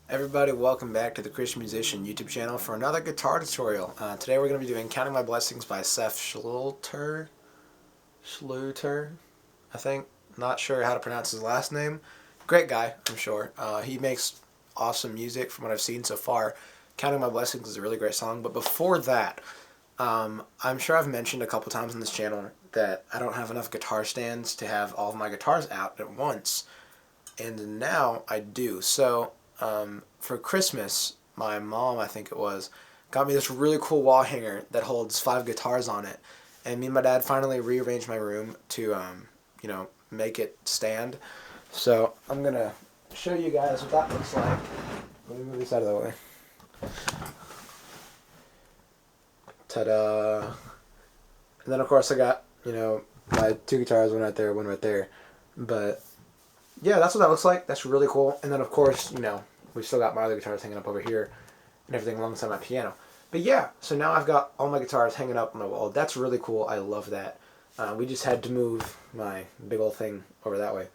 Everybody, welcome back to the Christian Musician YouTube channel for another guitar tutorial. Today we're going to be doing Counting My Blessings by Seph Schlueter, I think. Not sure how to pronounce his last name. Great guy, I'm sure. He makes awesome music from what I've seen so far. Counting My Blessings is a really great song, but before that, I'm sure I've mentioned a couple times on this channel that I don't have enough guitar stands to have all of my guitars out at once, and now I do. So for Christmas, my mom, I think it was, got me this really cool wall hanger that holds 5 guitars on it. And me and my dad finally rearranged my room to, make it stand. So I'm going to show you guys what that looks like. Let me move this out of the way. Ta-da! And then, of course, I got, my 2 guitars, one right there, one right there. But yeah, that's what that looks like. That's really cool. And then, of course, we still got my other guitars hanging up over here and everything alongside my piano. But yeah, so now I've got all my guitars hanging up on the wall. That's really cool. I love that. We just had to move my big old thing over that way.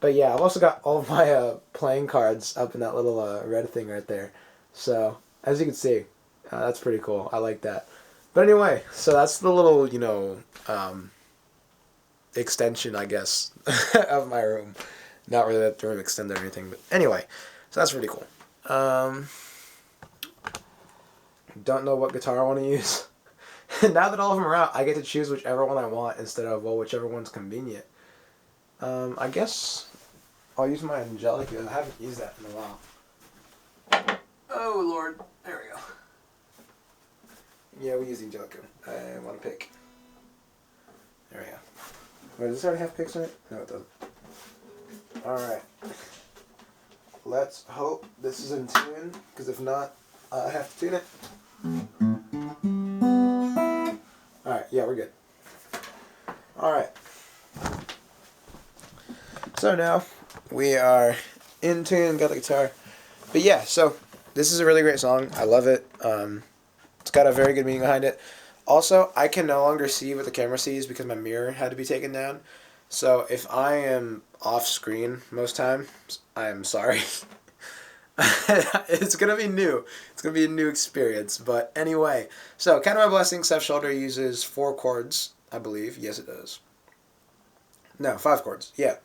But yeah, I've also got all of my playing cards up in that little red thing right there. So, as you can see, that's pretty cool. I like that. But anyway, so that's the little, extension, I guess, of my room. Not really that the room extended or anything, but anyway, so that's really cool. Don't know what guitar I want to use. Now that all of them are out, I get to choose whichever one I want instead of, whichever one's convenient. I guess I'll use my Angelica. I haven't used that in a while. Oh, Lord. There we go. Yeah, we use the Angelica. I want to pick. There we go. Wait, does this already have picks in it? No, it doesn't. Alright. Let's hope this is in tune, because if not, I have to tune it. Alright, yeah, we're good. Alright. So now, we are in tune, got the guitar. But yeah, so, this is a really great song. I love it. It's got a very good meaning behind it. Also, I can no longer see what the camera sees because my mirror had to be taken down. So if I am off screen most times, I am sorry. It's going to be new. It's going to be a new experience. But anyway, so Counting My Blessings, Seph Schlueter uses 4 chords, I believe. Yes, it does. No, 5 chords. Yeah.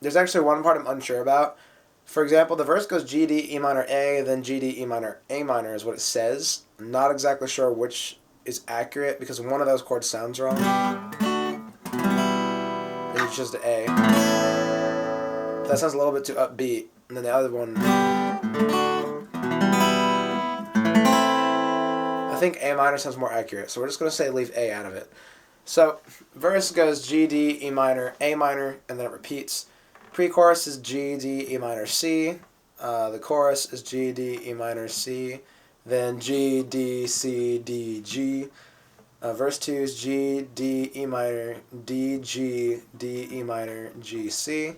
There's actually one part I'm unsure about. For example, the verse goes G, D, E minor, A, then G, D, E minor, A minor is what it says. I'm not exactly sure which is accurate because one of those chords sounds wrong. It's just an A. That sounds a little bit too upbeat. And then the other one, I think A minor sounds more accurate. So we're just going to say leave A out of it. So verse goes G, D, E minor, A minor, and then it repeats. Pre-chorus is G, D, E minor, C. The chorus is G, D, E minor, C. Then G, D, C, D, G. Verse 2 is G, D, E minor, D, G, D, E minor, G, C.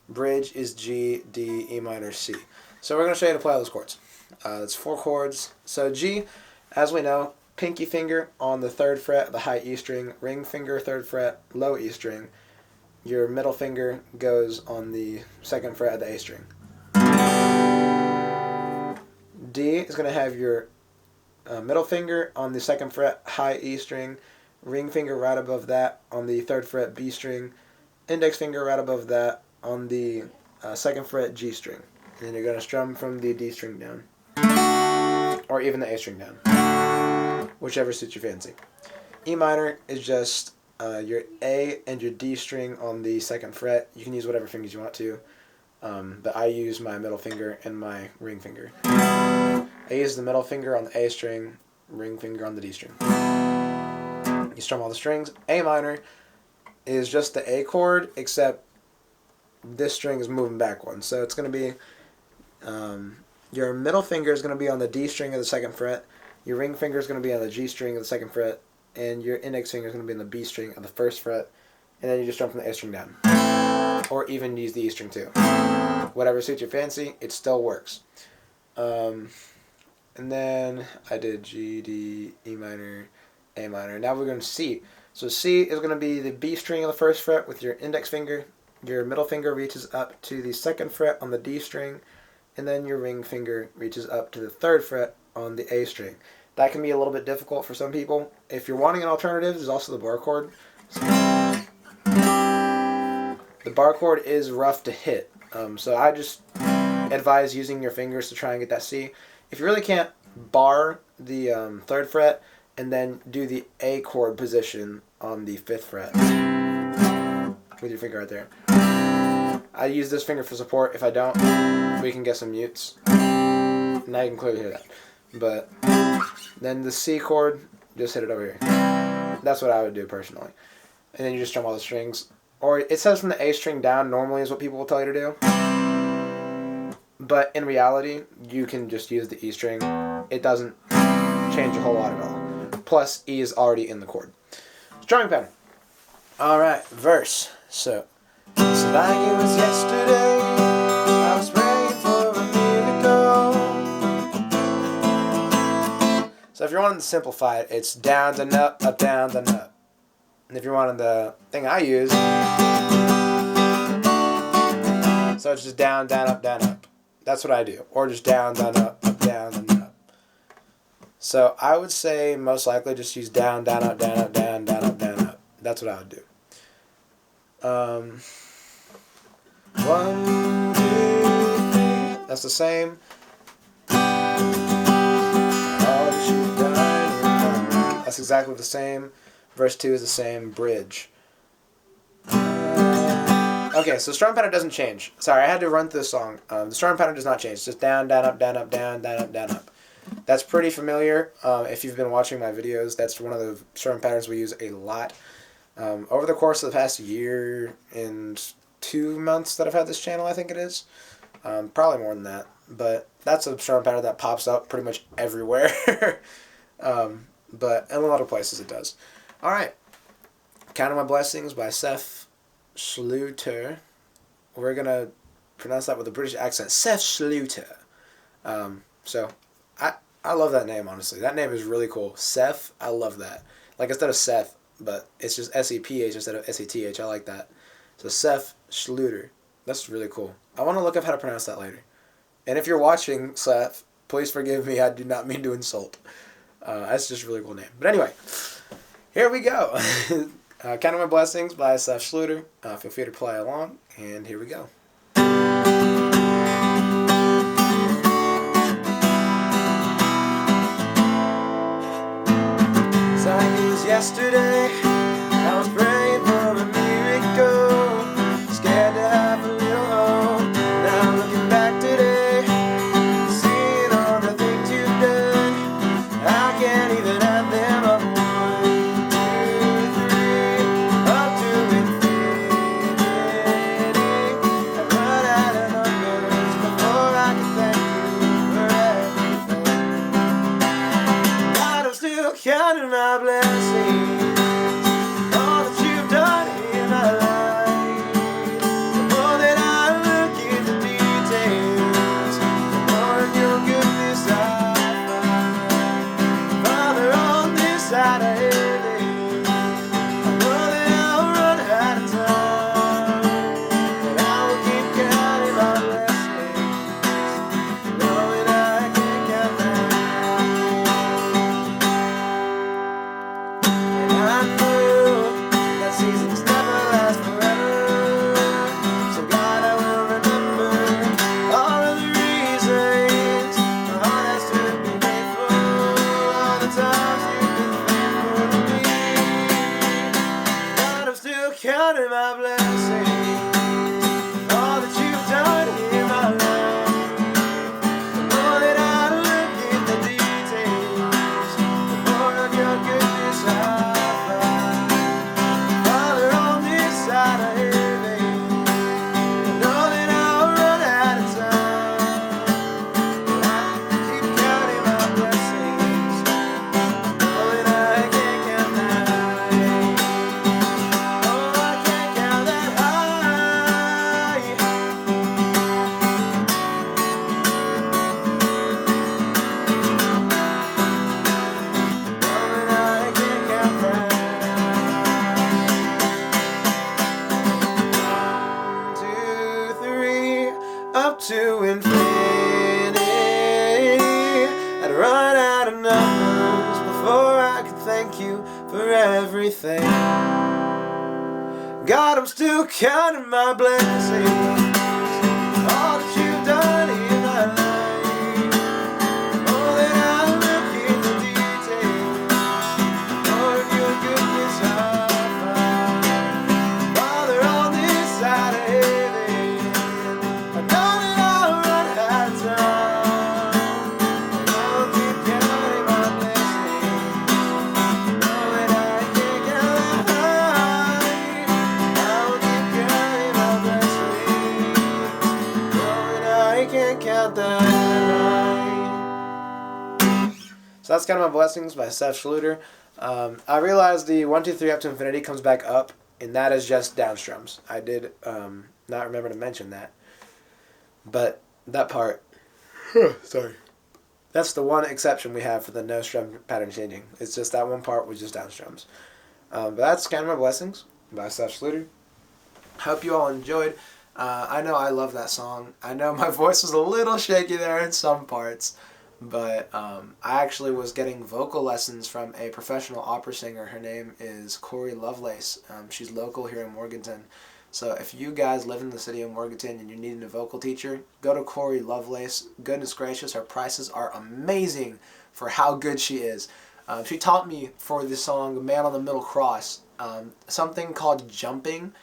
Bridge is G, D, E minor, C. So we're going to show you how to play all those chords. That's 4 chords. So G, as we know, pinky finger on the 3rd fret of the high E string, ring finger 3rd fret, low E string. Your middle finger goes on the 2nd fret of the A string. D is going to have your middle finger on the 2nd fret, high E string, ring finger right above that on the 3rd fret, B string, index finger right above that on the 2nd fret, G string. And then you're going to strum from the D string down, or even the A string down, whichever suits your fancy. E minor is just your A and your D string on the 2nd fret. You can use whatever fingers you want to, but I use my middle finger and my ring finger. I use the middle finger on the A string, ring finger on the D string. You strum all the strings. A minor is just the A chord, except this string is moving back one. So it's going to be, your middle finger is going to be on the D string of the 2nd fret, your ring finger is going to be on the G string of the 2nd fret, and your index finger is going to be on the B string of the 1st fret, and then you just strum from the A string down. Or even use the E string too. Whatever suits your fancy, it still works. And then I did G, D, E minor, A minor. Now we're going to C. So C is going to be the B string of the 1st fret with your index finger. Your middle finger reaches up to the 2nd fret on the D string, and then your ring finger reaches up to the 3rd fret on the A string. That can be a little bit difficult for some people. If you're wanting an alternative, there's also the bar chord. The bar chord is rough to hit, so I just advise using your fingers to try and get that C. If you really can't, bar the 3rd fret and then do the A chord position on the 5th fret with your finger right there. I use this finger for support. If I don't, we can get some mutes. Now you can clearly hear that. But then the C chord, just hit it over here. That's what I would do personally. And then you just strum all the strings. Or it says from the A string down normally is what people will tell you to do. But in reality, you can just use the E string. It doesn't change a whole lot at all. Plus, E is already in the chord. Strumming pattern. Alright, verse. So, it's like it was yesterday, I was praying for a miracle. So if you're wanting to simplify it, it's down, then up, down, then up. And if you're wanting the thing I use, so it's just down, down, up, down, up. That's what I do. Or just down, down, up, down, then up. So I would say most likely just use down, down, up, down, up, down, down, up, down, up. That's what I would do. 1, 2, 3. That's the same. That's exactly the same. Verse 2 is the same. Bridge. Okay, so strum pattern doesn't change. Sorry, I had to run through the song. The strum pattern does not change. It's just down, down, up, down, up, down, down, up, down, up. That's pretty familiar. If you've been watching my videos, that's one of the strum patterns we use a lot. Over the course of the past year and 2 months that I've had this channel, I think it is. Probably more than that. But that's a strum pattern that pops up pretty much everywhere. But in a lot of places it does. Alright. Counting My Blessings by Seph Schlueter. We're going to pronounce that with a British accent. Seph Schlueter. So, I love that name, honestly. That name is really cool. Seph, I love that. Like, instead of Seth, but it's just S-E-P-H instead of S-E-T-H. I like that. So, Seph Schlueter. That's really cool. I want to look up how to pronounce that later. And if you're watching, Seph, please forgive me. I do not mean to insult. That's just a really cool name. But anyway, here we go. Counting My Blessings by Seph Schlueter. Feel free to play along. And here we go. Yesterday, I was praying for a miracle, scared to have a little hope. Now I'm looking back today, seeing all the things you've done. I can't even add them up. 1, 2, 3, up to infinity. I've run out of numbers before I can thank you for everything. God, I'm still counting my blessings. Counting my blessings, all that you've done in my life. The more that I look at the details, the more of your goodness I find. Father, on this side of heaven, I know that I'll run out of time, but I keep counting my blessings, knowing I can't count that high. Up to infinity. run out of numbers before I can thank you for everything. God, I'm still counting my blessings, all that you've done in my life. More than I look in the details, Lord, your goodness I find. Father, on this side of heaven, I know that I'll run out of time, and I'll keep counting my blessings. Know that I can't count them high. I'll keep counting my blessings. Know that I can't count them high. So that's kind of my blessings by Seph Schlueter. I realized the 1, 2, 3 up to infinity comes back up, and that is just downstrums. I did not remember to mention that, but that part, sorry, that's the one exception we have for the no strum pattern changing. It's just that one part was just downstrums. But that's kind of my blessings by Seph Schlueter. Hope you all enjoyed. I know I love that song. I know my voice was a little shaky there in some parts, but I actually was getting vocal lessons from a professional opera singer. Her name is Lovelace. She's local here in Morganton. So if you guys live in the city of Morganton and you're needing a vocal teacher, go to Lovelace. Goodness gracious, her prices are amazing for how good she is. She taught me for the song Man on the Middle Cross something called jumping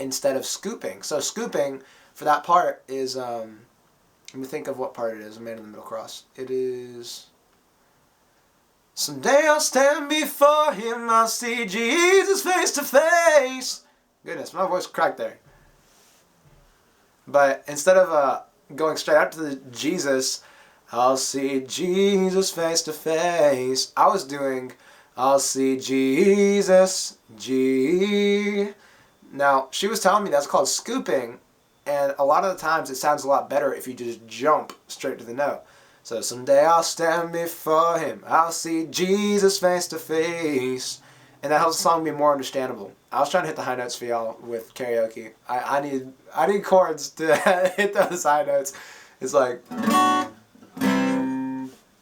instead of scooping. So scooping for that part is, let me think of what part it is, Man in the Middle Cross. It is, someday I'll stand before him, I'll see Jesus face to face. Goodness, my voice cracked there. But instead of going straight up to the Jesus, I'll see Jesus face to face, I was doing, I'll see Jesus, G. Now, she was telling me that's called scooping, and a lot of the times it sounds a lot better if you just jump straight to the note. So, someday I'll stand before him, I'll see Jesus face to face. And that helps the song be more understandable. I was trying to hit the high notes for y'all with karaoke. I need chords to hit those high notes. It's like, I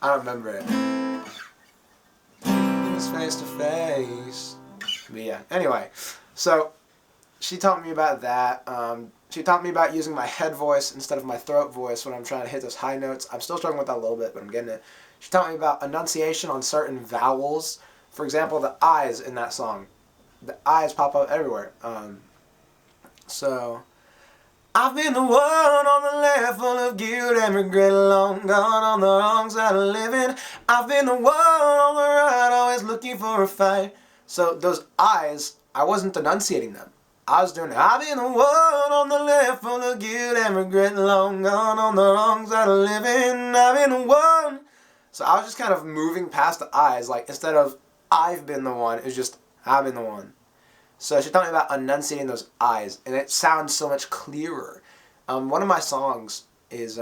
don't remember it. It's face to face. But yeah, anyway. So, she taught me about that. She taught me about using my head voice instead of my throat voice when I'm trying to hit those high notes. I'm still struggling with that a little bit, but I'm getting it. She taught me about enunciation on certain vowels. For example, the I's in that song. The I's pop up everywhere. So, I've been the one on the left full of guilt and regret, long gone on the wrong side of living. I've been the one on the right, always looking for a fight. So those I's, I wasn't enunciating them. I was doing, I've been the one on the left full of guilt and regret, long gone on the wrong side of living. I've been the one. So I was just kind of moving past the I's, like instead of I've been the one, it's just I've been the one. So she taught me about enunciating those I's, and it sounds so much clearer. One of my songs is,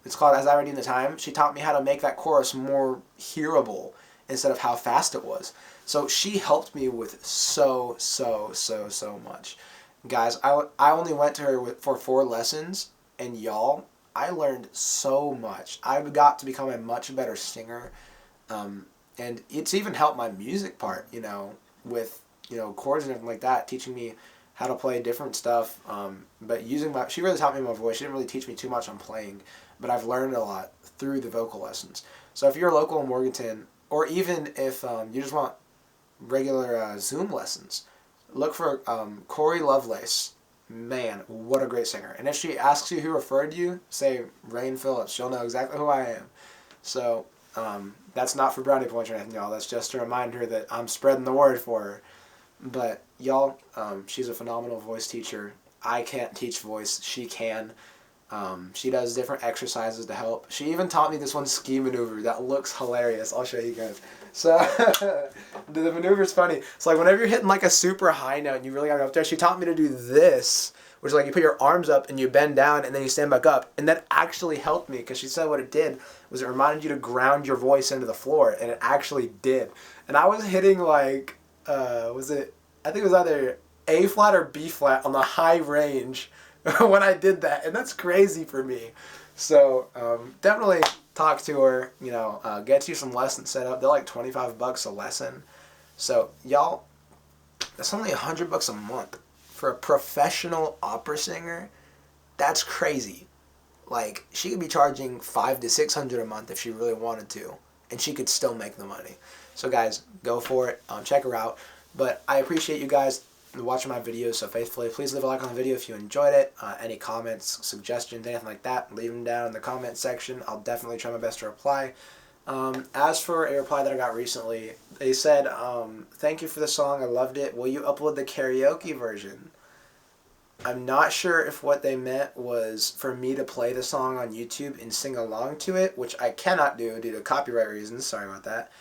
it's called As I Redeem the Time. She taught me how to make that chorus more hearable instead of how fast it was. So she helped me with so much. Guys, I only went to her for 4 lessons, and y'all, I learned so much. I got to become a much better singer. And it's even helped my music part, with, chords and everything like that, teaching me how to play different stuff. But she really taught me my voice. She didn't really teach me too much on playing, but I've learned a lot through the vocal lessons. So if you're local in Morganton, or even if you just want regular Zoom lessons, look for Corey Lovelace. Man, what a great singer. And if she asks you who referred you, say Rain Phillips. She'll know exactly who I am. So, that's not for brownie points or anything, y'all. That's just to remind her that I'm spreading the word for her. But, y'all, she's a phenomenal voice teacher. I can't teach voice. She can. She does different exercises to help. She even taught me this one ski maneuver that looks hilarious. I'll show you guys. So, the maneuver's funny. It's like whenever you're hitting like a super high note and you really gotta go up there, she taught me to do this, which is like you put your arms up and you bend down and then you stand back up. And that actually helped me because she said what it did was it reminded you to ground your voice into the floor, and it actually did. And I was hitting like, I think it was either A flat or B flat on the high range when I did that, and that's crazy for me. So definitely talk to her. You know, get you some lessons set up. They're like $25 a lesson. So y'all, that's only $100 a month for a professional opera singer. That's crazy. Like, she could be charging $500 to $600 a month if she really wanted to, and she could still make the money. So guys, go for it. Check her out. But I appreciate you guys watching my videos so faithfully. Please leave a like on the video if you enjoyed it. Any comments, suggestions, anything like that, leave them down in the comment section. I'll definitely try my best to reply. As for a reply that I got recently, they said, thank you for the song. I loved it. Will you upload the karaoke version? I'm not sure if what they meant was for me to play the song on YouTube and sing along to it, which I cannot do due to copyright reasons, sorry about that,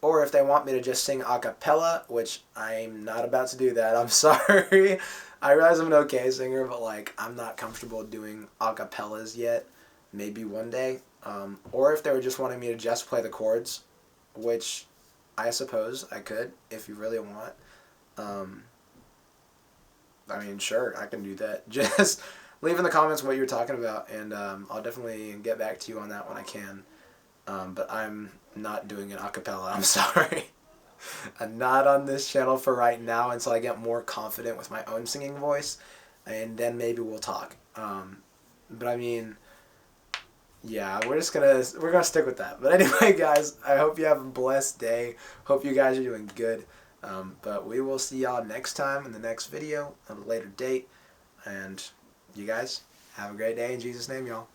or if they want me to just sing a cappella, which I'm not about to do that, I'm sorry. I realize I'm an okay singer, but like, I'm not comfortable doing a cappellas yet, maybe one day, or if they were just wanting me to just play the chords, which I suppose I could, if you really want. I mean, sure, I can do that. Just leave in the comments what you're talking about, and I'll definitely get back to you on that when I can. But I'm not doing an acapella. I'm sorry. I'm not on this channel for right now until I get more confident with my own singing voice, and then maybe we'll talk. But I mean, yeah, we're gonna stick with that. But anyway, guys, I hope you have a blessed day. Hope you guys are doing good. But we will see y'all next time in the next video at a later date. And you guys have a great day in Jesus' name, y'all.